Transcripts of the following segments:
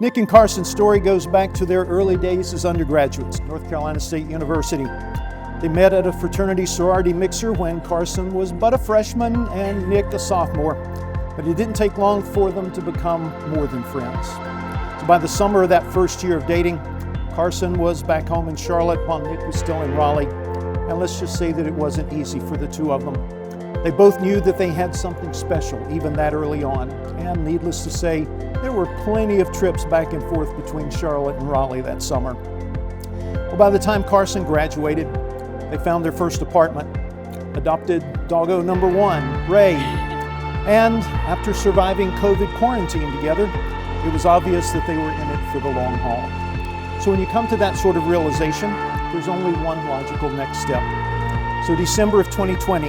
Nick and Carson's story goes back to their early days as undergraduates at North Carolina State University. They met at a fraternity sorority mixer when Carson was but a freshman and Nick a sophomore, but it didn't take long for them to become more than friends. So by the summer of that first year of dating, Carson was back home in Charlotte while Nick was still in Raleigh, and let's just say that it wasn't easy for the two of them. They both knew that they had something special even that early on, and needless to say, there were plenty of trips back and forth between Charlotte and Raleigh that summer. Well, by the time Carson graduated, they found their first apartment, adopted doggo number one, Ray, and after surviving COVID quarantine together, it was obvious that they were in it for the long haul. So when you come to that sort of realization, there's only one logical next step. So December of 2020,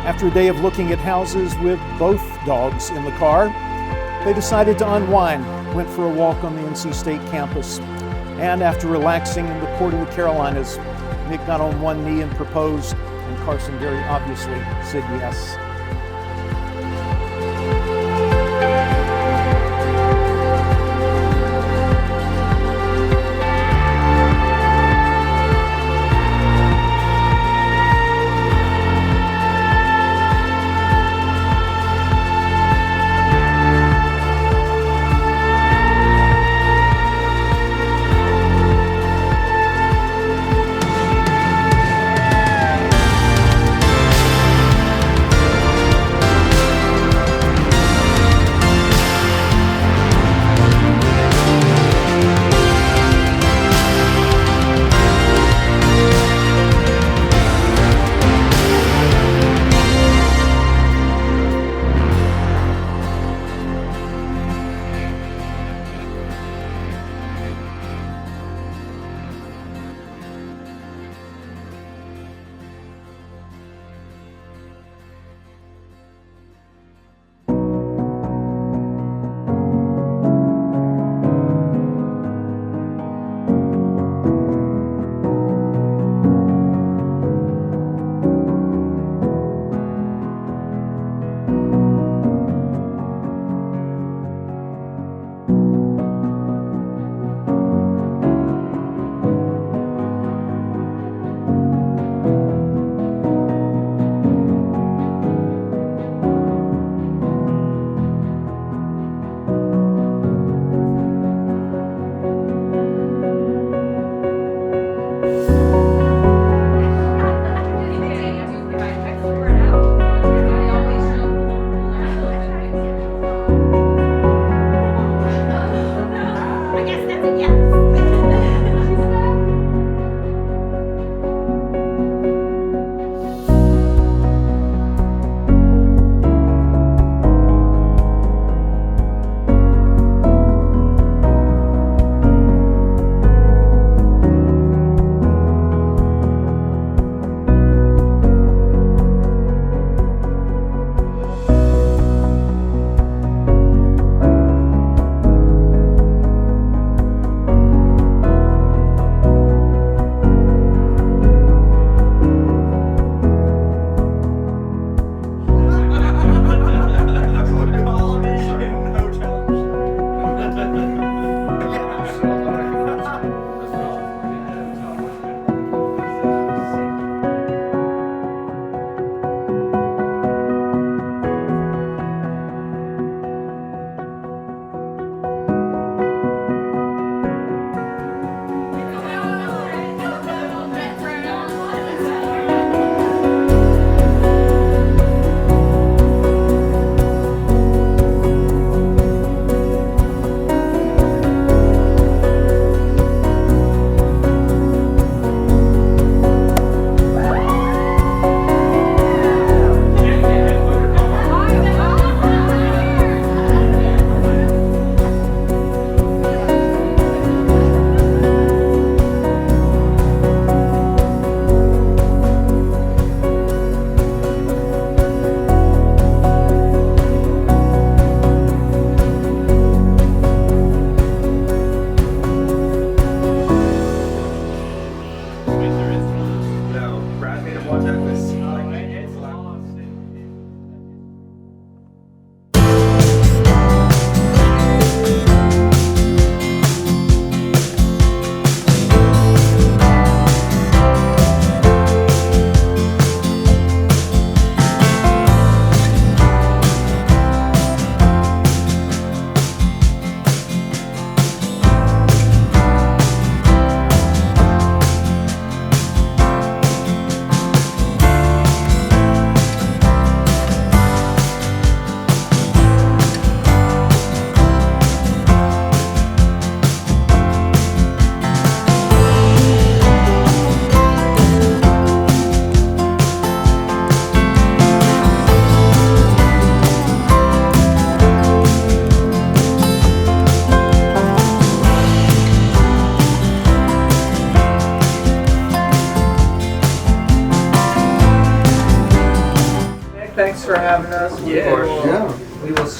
after a day of looking at houses with both dogs in the car, they decided to unwind, went for a walk on the NC State campus, and after relaxing in the port of the Carolinas, Nick got on one knee and proposed, and Carson very obviously said yes.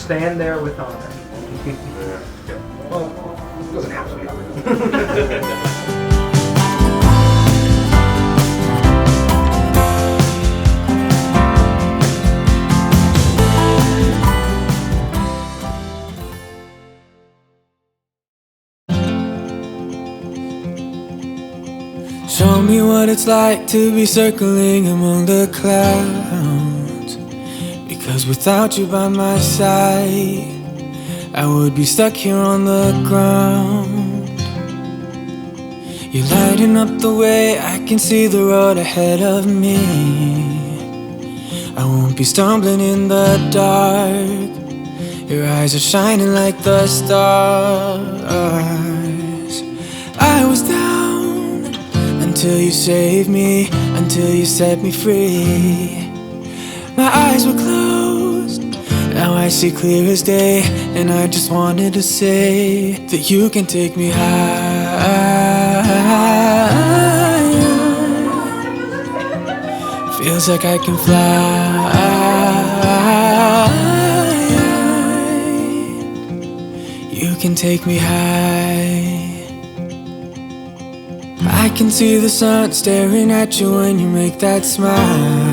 stand there with honor. Well, it doesn't have to be. Show me what it's like to be circling among the clouds. Because without you by my side, I would be stuck here on the ground. You're lighting up the way, I can see the road ahead of me. I won't be stumbling in the dark. Your eyes are shining like the stars. I was down until you saved me, until you set me free. My eyes were closed, now I see clear as day. And I just wanted to say that you can take me high. Feels like I can fly. You can take me high. I can see the sun staring at you when you make that smile.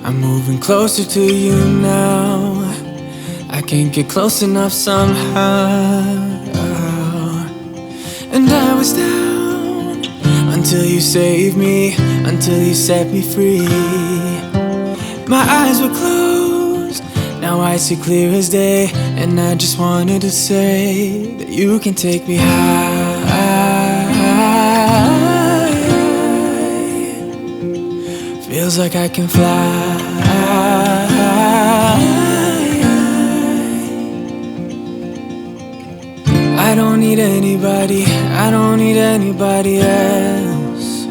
I'm moving closer to you now. I can't get close enough somehow. And I was down until you saved me, until you set me free. My eyes were closed, now I see clear as day. And I just wanted to say that you can take me high. Feels like I can fly. I don't need anybody, I don't need anybody else.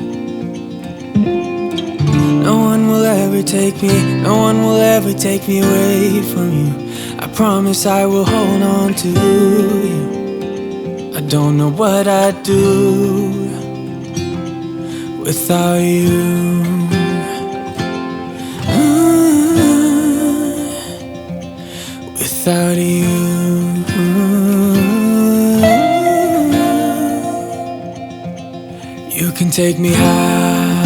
No one will ever take me, no one will ever take me away from you. I promise I will hold on to you. I don't know what I'd do without you. Without you. You can take me high.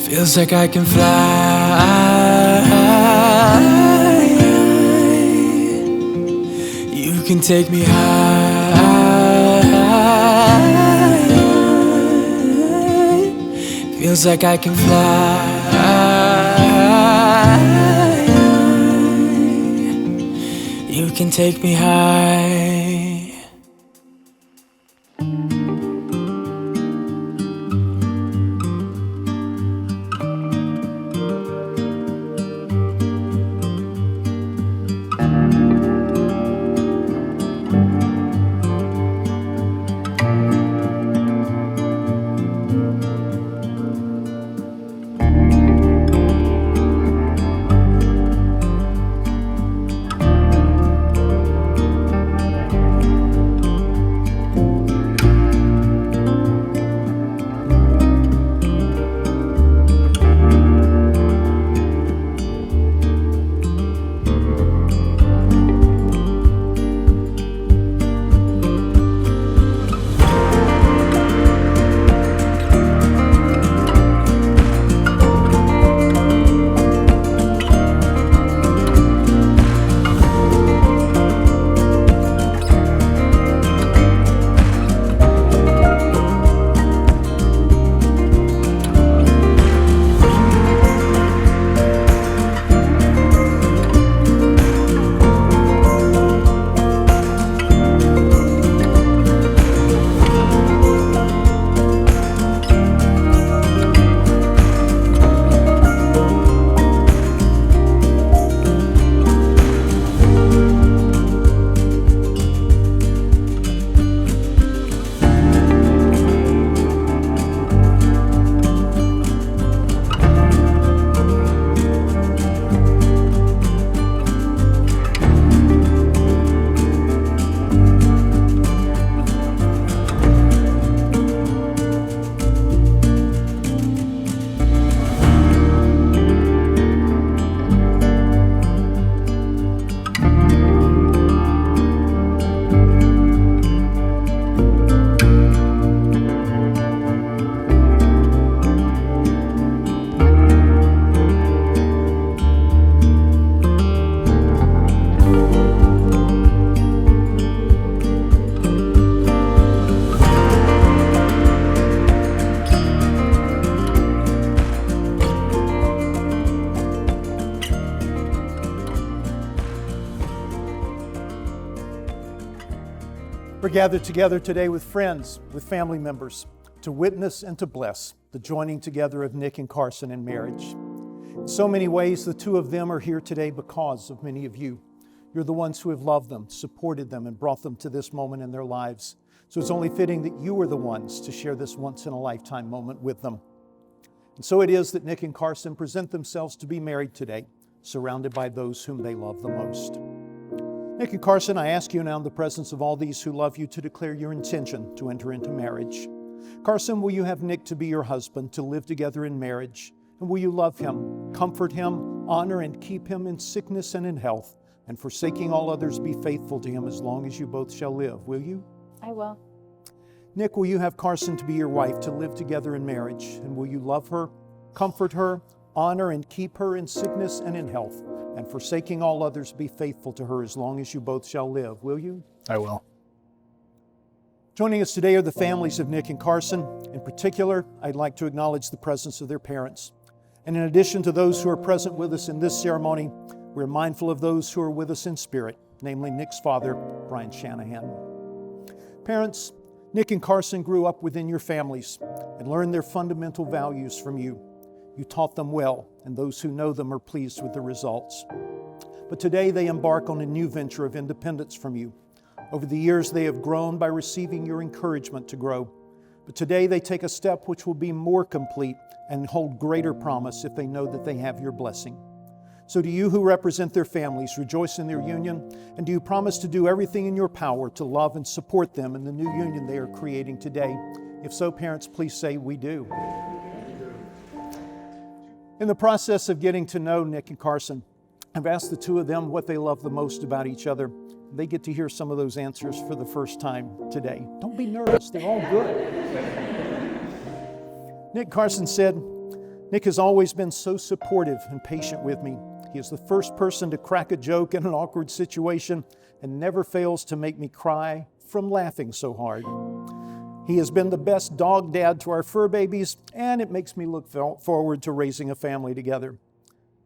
Feels like I can fly. You can take me high. Feels like I can fly. You can take me high. We're gathered together today with friends, with family members, to witness and to bless the joining together of Nick and Carson in marriage. In so many ways, the two of them are here today because of many of you. You're the ones who have loved them, supported them, and brought them to this moment in their lives. So it's only fitting that you are the ones to share this once-in-a-lifetime moment with them. And so it is that Nick and Carson present themselves to be married today, surrounded by those whom they love the most. Nick and Carson, I ask you now in the presence of all these who love you to declare your intention to enter into marriage. Carson, will you have Nick to be your husband, to live together in marriage? And will you love him, comfort him, honor and keep him in sickness and in health, and forsaking all others, be faithful to him as long as you both shall live, will you? I will. Nick, will you have Carson to be your wife, to live together in marriage? And will you love her, comfort her, honor and keep her in sickness and in health, and forsaking all others, be faithful to her as long as you both shall live, will you? I will. Joining us today are the families of Nick and Carson. In particular, I'd like to acknowledge the presence of their parents. And in addition to those who are present with us in this ceremony, we're mindful of those who are with us in spirit, namely Nick's father, Brian Shanahan. Parents, Nick and Carson grew up within your families and learned their fundamental values from you. You taught them well, and those who know them are pleased with the results. But today they embark on a new venture of independence from you. Over the years they have grown by receiving your encouragement to grow. But today they take a step which will be more complete and hold greater promise if they know that they have your blessing. So do you who represent their families, rejoice in their union, and do you promise to do everything in your power to love and support them in the new union they are creating today? If so, parents, please say, we do. In the process of getting to know Nick and Carson, I've asked the two of them what they love the most about each other. They get to hear some of those answers for the first time today. Don't be nervous, they're all good. Nick Carson said, Nick has always been so supportive and patient with me. He is the first person to crack a joke in an awkward situation and never fails to make me cry from laughing so hard. He has been the best dog dad to our fur babies, and it makes me look forward to raising a family together.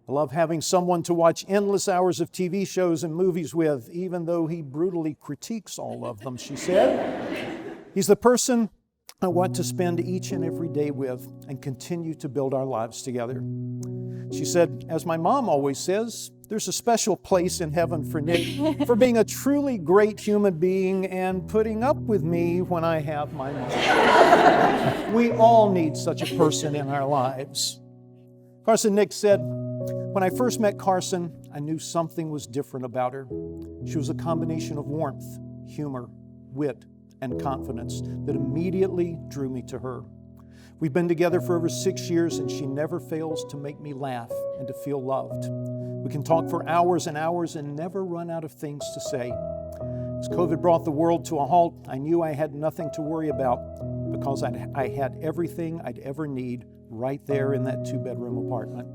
I love having someone to watch endless hours of TV shows and movies with, even though he brutally critiques all of them, she said. He's the person I want to spend each and every day with and continue to build our lives together. She said, as my mom always says, there's a special place in heaven for Nick for being a truly great human being and putting up with me when I have my mom. We all need such a person in our lives. Carson Nick said, when I first met Carson, I knew something was different about her. She was a combination of warmth, humor, wit, and confidence that immediately drew me to her. We've been together for over 6 years, and she never fails to make me laugh and to feel loved. We can talk for hours and hours and never run out of things to say. As COVID brought the world to a halt, I knew I had nothing to worry about because I had everything I'd ever need right there in that 2-bedroom apartment.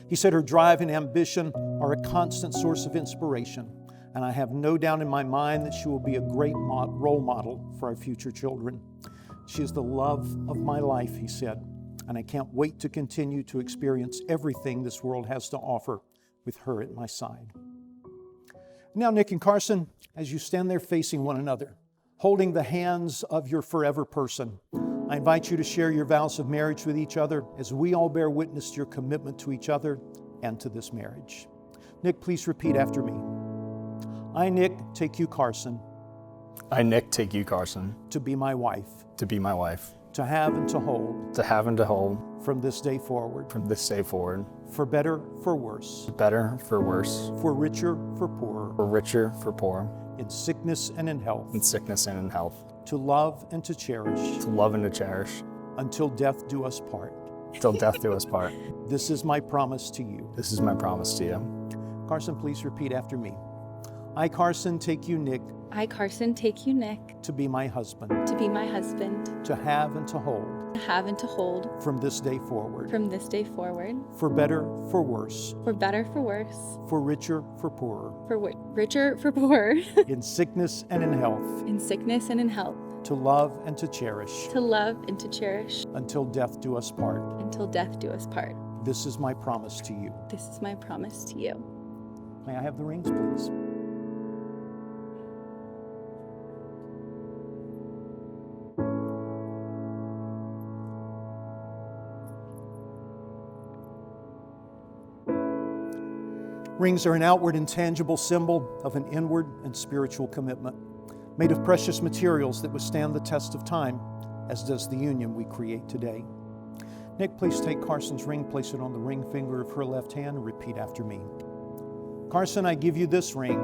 He said her drive and ambition are a constant source of inspiration, and I have no doubt in my mind that she will be a great role model for our future children. She is the love of my life, he said, and I can't wait to continue to experience everything this world has to offer with her at my side. Now, Nick and Carson, as you stand there facing one another, holding the hands of your forever person, I invite you to share your vows of marriage with each other as we all bear witness to your commitment to each other and to this marriage. Nick, please repeat after me. I, Nick, take you, Carson. I, Nick, take you, Carson. To be my wife. To be my wife. To have and to hold. To have and to hold. From this day forward. From this day forward. For better, for worse. For better, for worse. For richer, for poorer. For richer, for poor. In sickness and in health. In sickness and in health. To love and to cherish. To love and to cherish. Until death do us part. Till death do us part. This is my promise to you. This is my promise to you. Carson, please repeat after me. I, Carson, take you, Nick. I, Carson, take you, Nick. To be my husband. To be my husband. To have and to hold. To have and to hold. From this day forward. From this day forward. For better, for worse. For better, for worse. For richer, for poorer. For richer, for poorer. In sickness and in health. In sickness and in health. To love and to cherish. To love and to cherish. Until death do us part. Until death do us part. This is my promise to you. This is my promise to you. May I have the rings, please? Rings are an outward and tangible symbol of an inward and spiritual commitment, made of precious materials that withstand the test of time, as does the union we create today. Nick, please take Carson's ring, place it on the ring finger of her left hand, and repeat after me. Carson, I give you this ring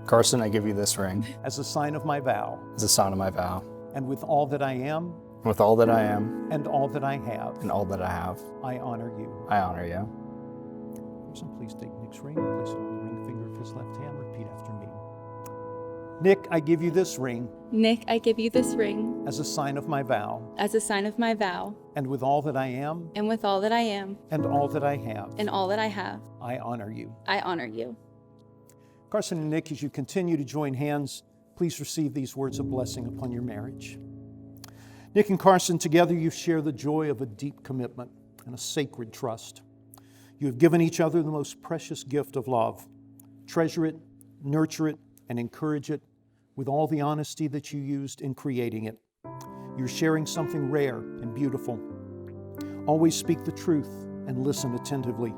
Carson, I give you this ring as a sign of my vow, as a sign of my vow. and with all that I am And with all that I am and all that I have, and all that I have, I honor you. I honor you. Carson, please take Nick's ring, place it on the ring finger of his left hand, repeat after me. Nick, I give you this ring Nick, I give you this ring as a sign of my vow, as a sign of my vow, and with all that I am and with all that I am and all that I have, and all that I have, I honor you. I honor you. Carson and Nick, as you continue to join hands, please receive these words of blessing upon your marriage. Nick and Carson, together you share the joy of a deep commitment and a sacred trust. You have given each other the most precious gift of love. Treasure it, nurture it, and encourage it with all the honesty that you used in creating it. You're sharing something rare and beautiful. Always speak the truth and listen attentively.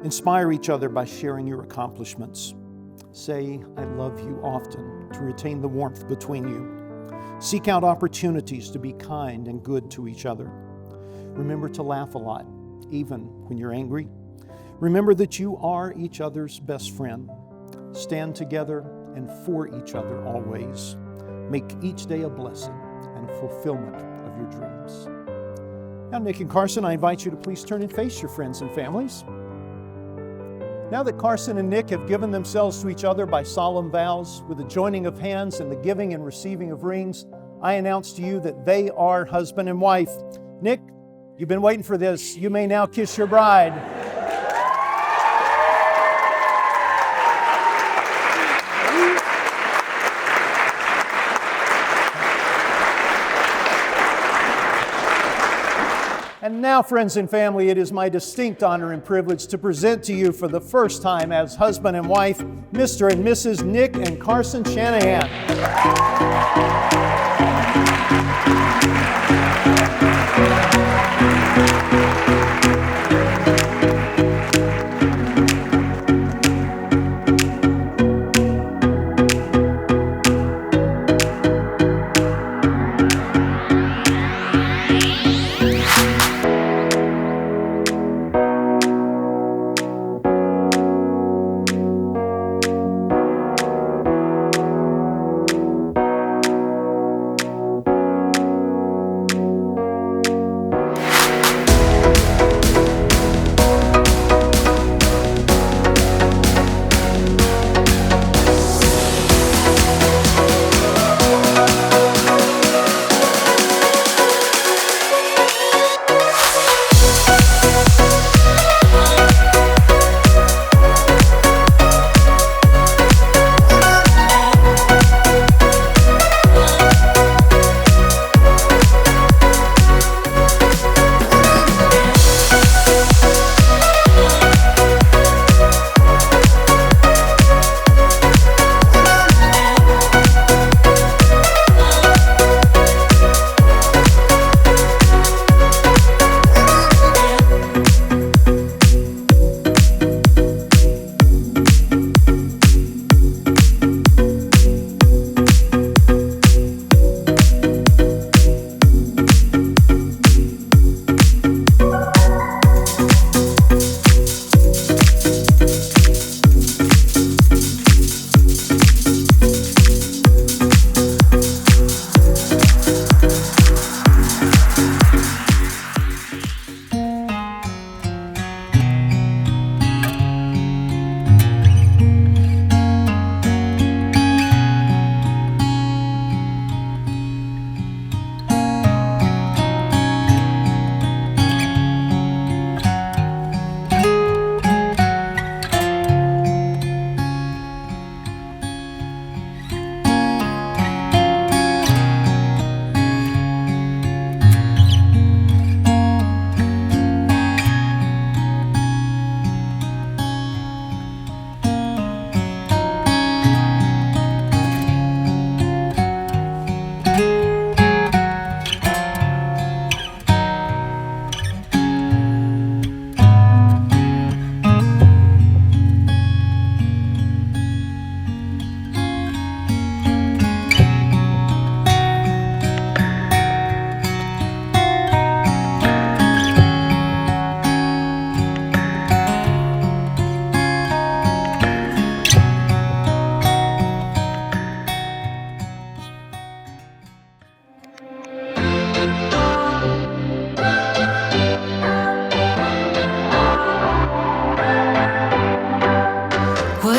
Inspire each other by sharing your accomplishments. Say, I love you often to retain the warmth between you. Seek out opportunities to be kind and good to each other. Remember to laugh a lot, even when you're angry. Remember that you are each other's best friend. Stand together and for each other always. Make each day a blessing and a fulfillment of your dreams. Now, Nick and Carson, I invite you to please turn and face your friends and families. Now that Carson and Nick have given themselves to each other by solemn vows, with the joining of hands and the giving and receiving of rings, I announce to you that they are husband and wife. Nick, you've been waiting for this. You may now kiss your bride. And now, friends and family, it is my distinct honor and privilege to present to you for the first time as husband and wife, Mr. and Mrs. Nick and Carson Shanahan.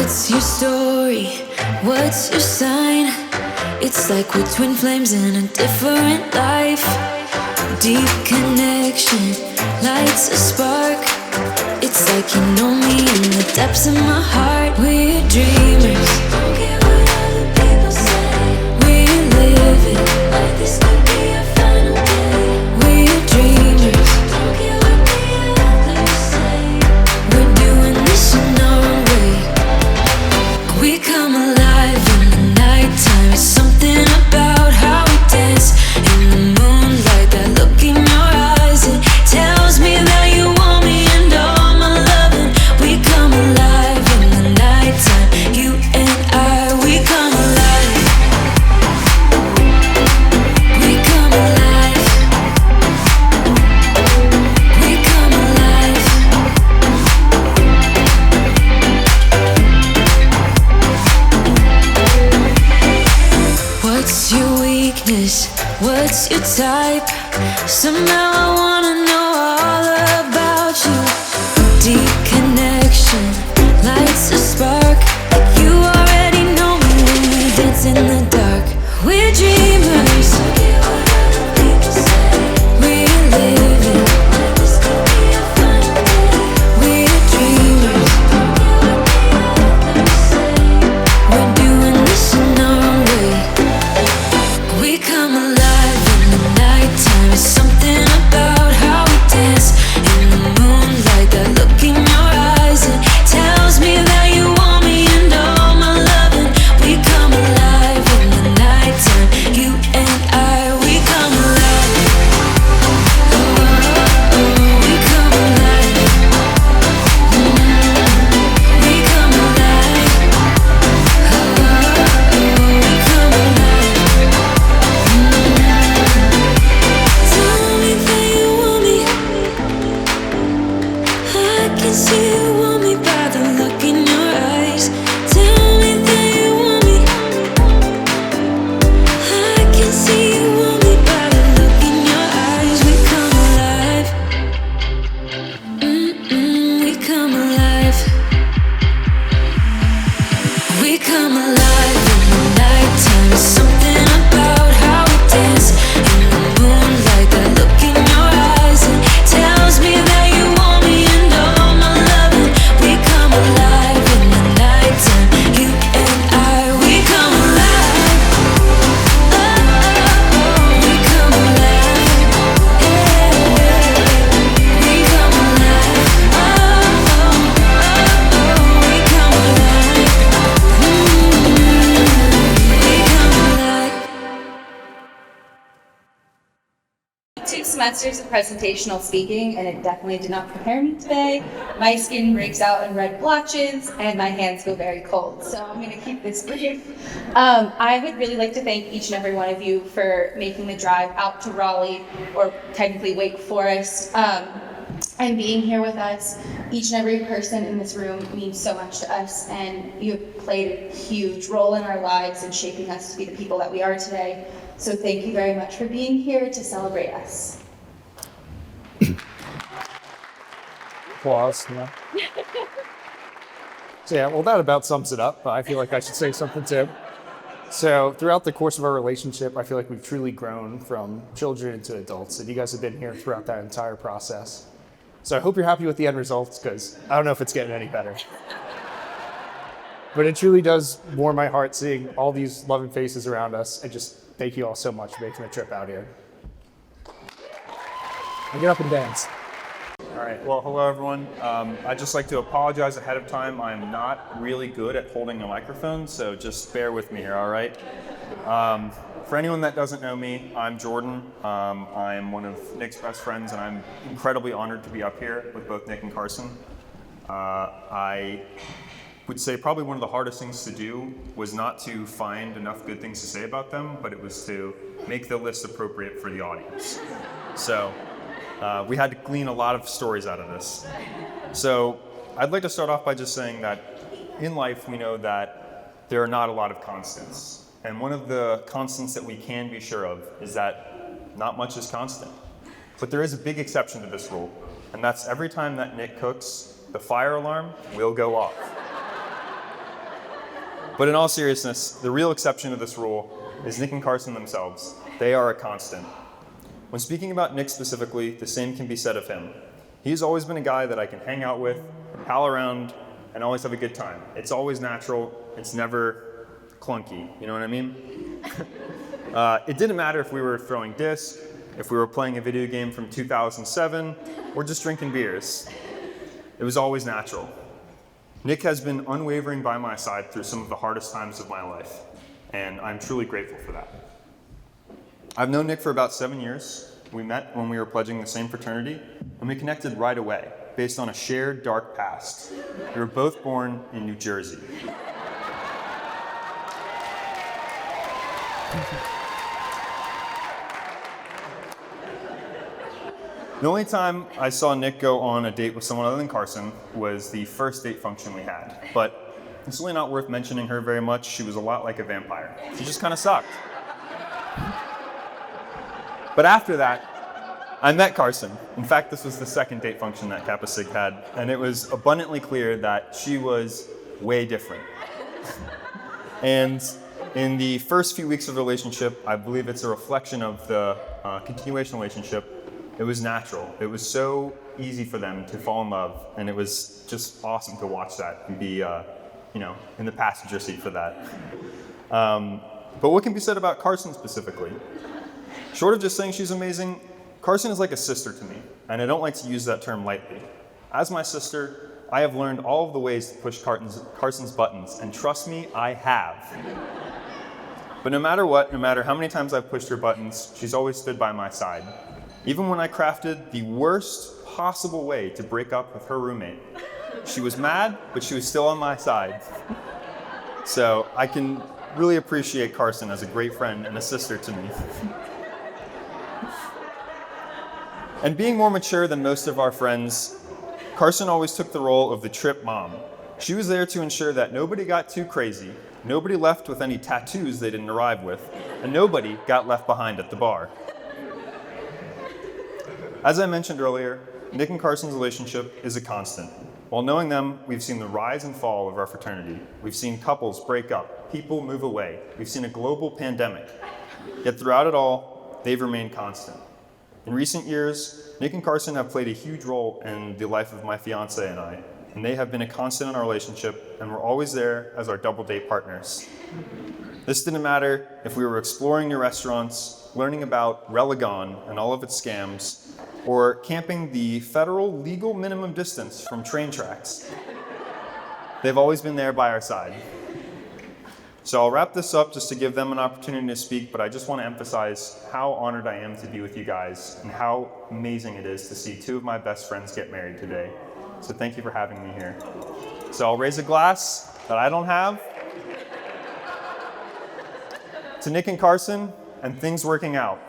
What's your story? What's your sign? It's like we're twin flames in a different life. Deep connection lights a spark. It's like you know me in the depths of my heart. We're dreamers. Don't care what other people say. We're living like this could be our final day. We're dreamers. Don't care what the others say. We're doing this in our own way. We come alive in the nighttime. It's something about how we dance in the moonlight. That look in your eyes, it tells me that you want me and all my loving. We come alive in the nighttime. You and I, we come alive. We come alive. We come alive. What's your weakness? What's your type? Somehow I wanna know all about you. Deep connection lights a spark. Like you already know me when we dance in the dark. We're dreamers. We're living like this could be our final day. We're dreamers. We're doing this in our own way. We come alive in the nighttime. It's something about how we dance in the moonlight. That look in your eyes, it tells me that you want me and all my loving. We come alive in the nighttime. You and I, we come alive. Oh, we come alive. We come alive. Oh, we come alive. Tell me that you want me. I can see you want me by the look in your eyes. Tell me that you want me. I can see you want me by the look in your eyes. We come alive. We come alive. We come alive in the nighttime. It's something about how we dance in the moonlight. That look in your eyes, it tells me that you want me and all my loving. We come alive in the nighttime. You and I, we come alive. We come alive. We come alive. We come alive. I took semesters of presentational speaking, and it definitely did not prepare me today. My skin breaks out in red blotches, and my hands go very cold, so I'm going to keep this brief. I would really like to thank each and every one of you for making the drive out to Raleigh, or technically Wake Forest, and being here with us. Each and every person in this room means so much to us, and you have played a huge role in our lives in shaping us to be the people that we are today. So thank you very much for being here to celebrate us. Applause. Yeah. So yeah, well, that about sums it up. But I feel like I should say something too. So throughout the course of our relationship, I feel like we've truly grown from children into adults, and you guys have been here throughout that entire process. So I hope you're happy with the end results, because I don't know if it's getting any better. But it truly does warm my heart seeing all these loving faces around us, and just thank you all so much for making the trip out here. Now get up and dance. All right, well, hello everyone. I'd just like to apologize ahead of time. I'm not really good at holding a microphone, so just bear with me here, all right? For anyone that doesn't know me, I'm Jordan. I am one of Nick's best friends, and I'm incredibly honored to be up here with both Nick and Carson. I would say probably one of the hardest things to do was not to find enough good things to say about them, but it was to make the list appropriate for the audience. So we had to glean a lot of stories out of this. So I'd like to start off by just saying that in life we know that there are not a lot of constants. And one of the constants that we can be sure of is that not much is constant. But there is a big exception to this rule, and that's every time that Nick cooks, the fire alarm will go off. But in all seriousness, the real exception to this rule is Nick and Carson themselves. They are a constant. When speaking about Nick specifically, the same can be said of him. He's always been a guy that I can hang out with, pal around, and always have a good time. It's always natural. It's never clunky. You know what I mean? It didn't matter if we were throwing disc, if we were playing a video game from 2007, or just drinking beers. It was always natural. Nick has been unwavering by my side through some of the hardest times of my life, and I'm truly grateful for that. I've known Nick for about 7 years. We met when we were pledging the same fraternity, and we connected right away, based on a shared dark past. We were both born in New Jersey. The only time I saw Nick go on a date with someone other than Carson was the first date function we had. But it's really not worth mentioning her very much. She was a lot like a vampire. She just kind of sucked. But after that, I met Carson. In fact, this was the second date function that Kappa Sig had, and it was abundantly clear that she was way different. And in the first few weeks of the relationship, I believe it's a reflection of the continuation relationship. It was natural. It was so easy for them to fall in love, and it was just awesome to watch that and be, in the passenger seat for that. But what can be said about Carson specifically? Short of just saying she's amazing, Carson is like a sister to me, and I don't like to use that term lightly. As my sister, I have learned all of the ways to push Carson's buttons, and trust me, I have. But no matter what, no matter how many times I've pushed her buttons, she's always stood by my side. Even when I crafted the worst possible way to break up with her roommate. She was mad, but she was still on my side. So I can really appreciate Carson as a great friend and a sister to me. And being more mature than most of our friends, Carson always took the role of the trip mom. She was there to ensure that nobody got too crazy, nobody left with any tattoos they didn't arrive with, and nobody got left behind at the bar. As I mentioned earlier, Nick and Carson's relationship is a constant. While knowing them, we've seen the rise and fall of our fraternity. We've seen couples break up, people move away. We've seen a global pandemic. Yet throughout it all, they've remained constant. In recent years, Nick and Carson have played a huge role in the life of my fiance and I, and they have been a constant in our relationship, and were always there as our double date partners. This didn't matter if we were exploring new restaurants, learning about Religon and all of its scams, or camping the federal legal minimum distance from train tracks. They've always been there by our side. So I'll wrap this up just to give them an opportunity to speak, but I just want to emphasize how honored I am to be with you guys and how amazing it is to see two of my best friends get married today. So thank you for having me here. So I'll raise a glass that I don't have to Nick and Carson and things working out.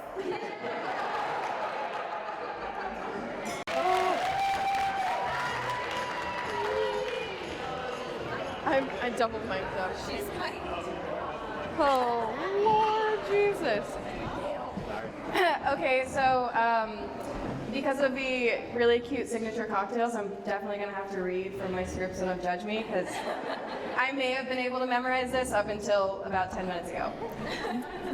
I doubled myself. She's kind. Oh, Lord Jesus. Okay, so because of the really cute signature cocktails, I'm definitely going to have to read from my script, so don't judge me, because I may have been able to memorize this up until about 10 minutes ago.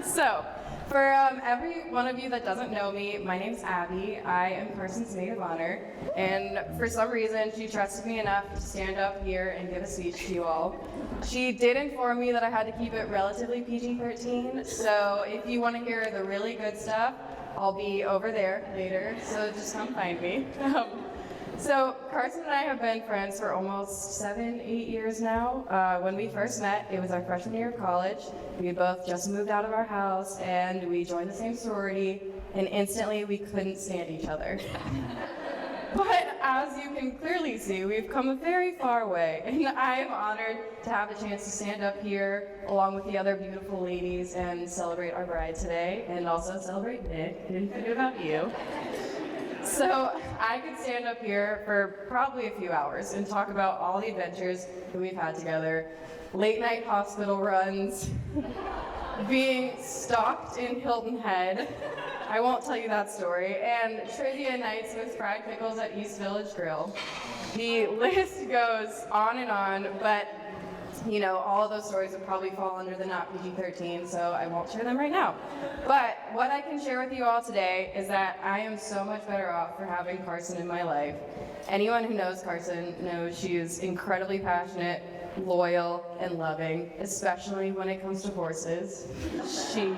So, for every one of you that doesn't know me, my name's Abby. I am Carson's maid of honor, and for some reason, she trusted me enough to stand up here and give a speech to you all. She did inform me that I had to keep it relatively PG-13, so if you want to hear the really good stuff, I'll be over there later, so just come find me. So Carson and I have been friends for almost 7-8 years now. When we first met, it was our freshman year of college. We had both just moved out of our house, and we joined the same sorority, and instantly we couldn't stand each other. But as you can clearly see, we've come a very far way, and I am honored to have the chance to stand up here along with the other beautiful ladies and celebrate our bride today, and also celebrate Nick. Didn't forget about you. So I could stand up here for probably a few hours and talk about all the adventures that we've had together. Late night hospital runs, being stalked in Hilton Head. I won't tell you that story. And trivia nights with fried pickles at East Village Grill. The list goes on and on, but You know, all of those stories would probably fall under the not PG-13, so I won't share them right now. But what I can share with you all today is that I am so much better off for having Carson in my life. Anyone who knows Carson knows she is incredibly passionate, loyal, and loving, especially when it comes to horses. She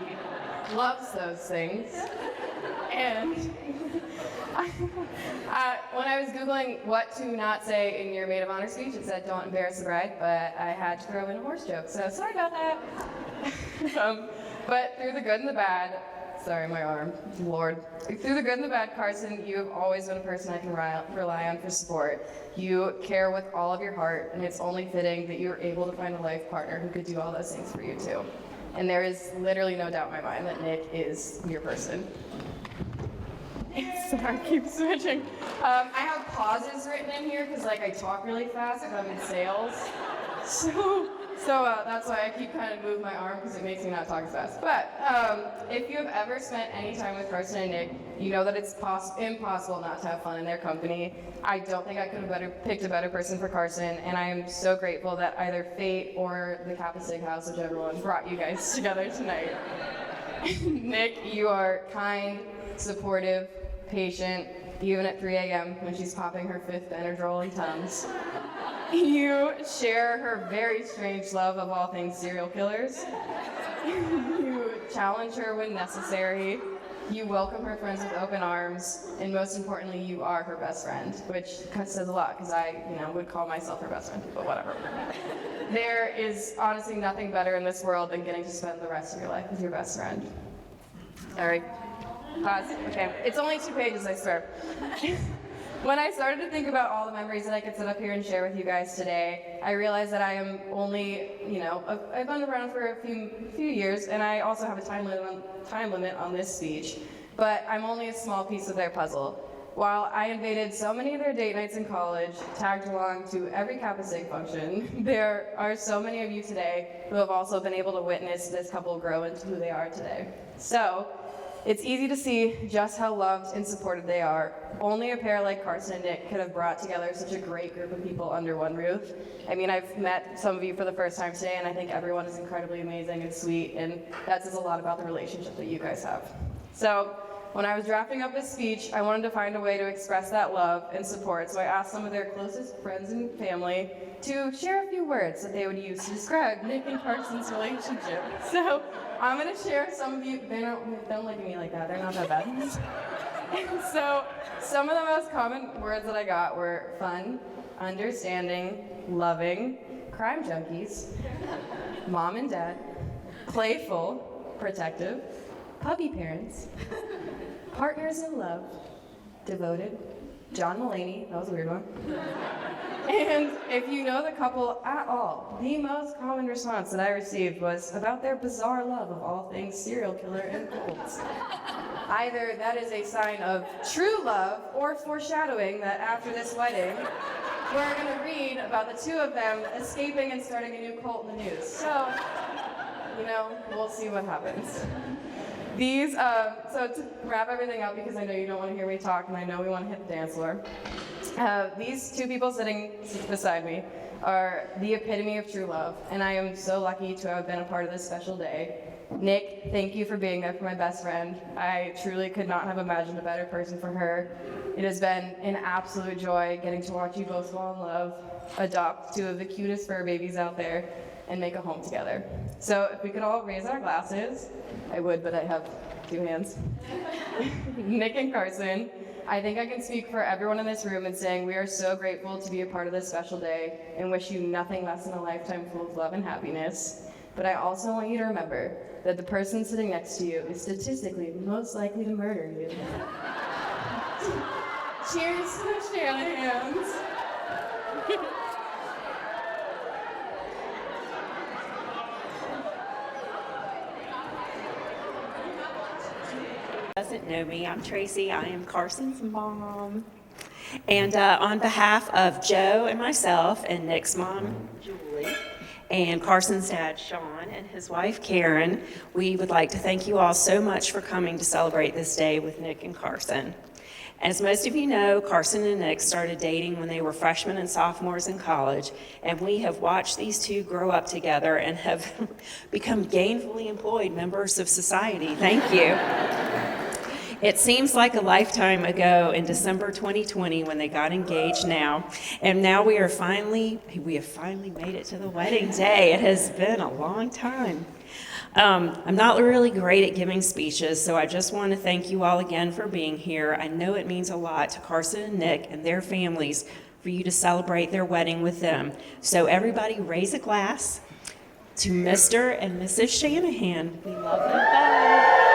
loves those things. And when I was Googling what to not say in your maid of honor speech, it said don't embarrass the bride, but I had to throw in a horse joke, so sorry about that. But through the good and the bad, sorry, my arm, Lord. Through the good and the bad, Carson, you have always been a person I can rely on for support. You care with all of your heart, and it's only fitting that you're able to find a life partner who could do all those things for you too. And there is literally no doubt in my mind that Nick is your person. Sorry, keep switching. I have pauses written in here because I talk really fast if I'm in sales. So that's why I keep kind of moving my arm because it makes me not talk as fast. But if you have ever spent any time with Carson and Nick, you know that it's impossible not to have fun in their company. I don't think I could have picked a better person for Carson, and I am so grateful that either fate or the Kappa Sig House, whichever one, brought you guys together tonight. Nick, you are kind, supportive, patient, even at 3 a.m. when she's popping her 5th Benadryl in Tums. You share her very strange love of all things serial killers. You challenge her when necessary. You welcome her friends with open arms. And most importantly, you are her best friend, which says a lot because I would call myself her best friend, but whatever. There is honestly nothing better in this world than getting to spend the rest of your life with your best friend. Sorry. Pause. Okay. It's only 2 pages, I swear. When I started to think about all the memories that I could sit up here and share with you guys today, I realized that I am only, I've been around for a few years, and I also have a time limit on this speech, but I'm only a small piece of their puzzle. While I invaded so many of their date nights in college, tagged along to every Kappa Sig function, there are so many of you today who have also been able to witness this couple grow into who they are today. So, it's easy to see just how loved and supported they are. Only a pair like Carson and Nick could have brought together such a great group of people under one roof. I mean, I've met some of you for the first time today, and I think everyone is incredibly amazing and sweet, and that says a lot about the relationship that you guys have. So, when I was drafting up this speech, I wanted to find a way to express that love and support, so I asked some of their closest friends and family to share a few words that they would use to describe Nick and Carson's relationship. So, I'm going to share some of you. Don't look at me like that. They're not that bad. So, some of the most common words that I got were fun, understanding, loving, crime junkies, mom and dad, playful, protective, puppy parents, partners in love, devoted, John Mulaney, that was a weird one. And if you know the couple at all, the most common response that I received was about their bizarre love of all things serial killer and cults. Either that is a sign of true love or foreshadowing that after this wedding, we're going to read about the two of them escaping and starting a new cult in the news. So, we'll see what happens. These, so to wrap everything up, because I know you don't want to hear me talk and I know we want to hit the dance floor. These two people sitting beside me are the epitome of true love, and I am so lucky to have been a part of this special day. Nick, thank you for being there for my best friend. I truly could not have imagined a better person for her. It has been an absolute joy getting to watch you both fall in love, adopt 2 of the cutest fur babies out there, and make a home together. So if we could all raise our glasses, I would, but I have 2 hands. Nick and Carson, I think I can speak for everyone in this room in saying we are so grateful to be a part of this special day and wish you nothing less than a lifetime full of love and happiness. But I also want you to remember that the person sitting next to you is statistically most likely to murder you. Cheers to the Shanahans. Doesn't know me, I'm Tracy. I am Carson's mom. And on behalf of Joe and myself and Nick's mom, Julie, and Carson's dad, Sean, and his wife, Karen, we would like to thank you all so much for coming to celebrate this day with Nick and Carson. As most of you know, Carson and Nick started dating when they were freshmen and sophomores in college, and we have watched these two grow up together and have become gainfully employed members of society. Thank you. It seems like a lifetime ago in December 2020 when they got engaged now, and now we have finally made it to the wedding day. It has been a long time. I'm not really great at giving speeches, so I just want to thank you all again for being here. I know it means a lot to Carson and Nick and their families for you to celebrate their wedding with them. So everybody raise a glass to Mr. and Mrs. Shanahan. We love you both.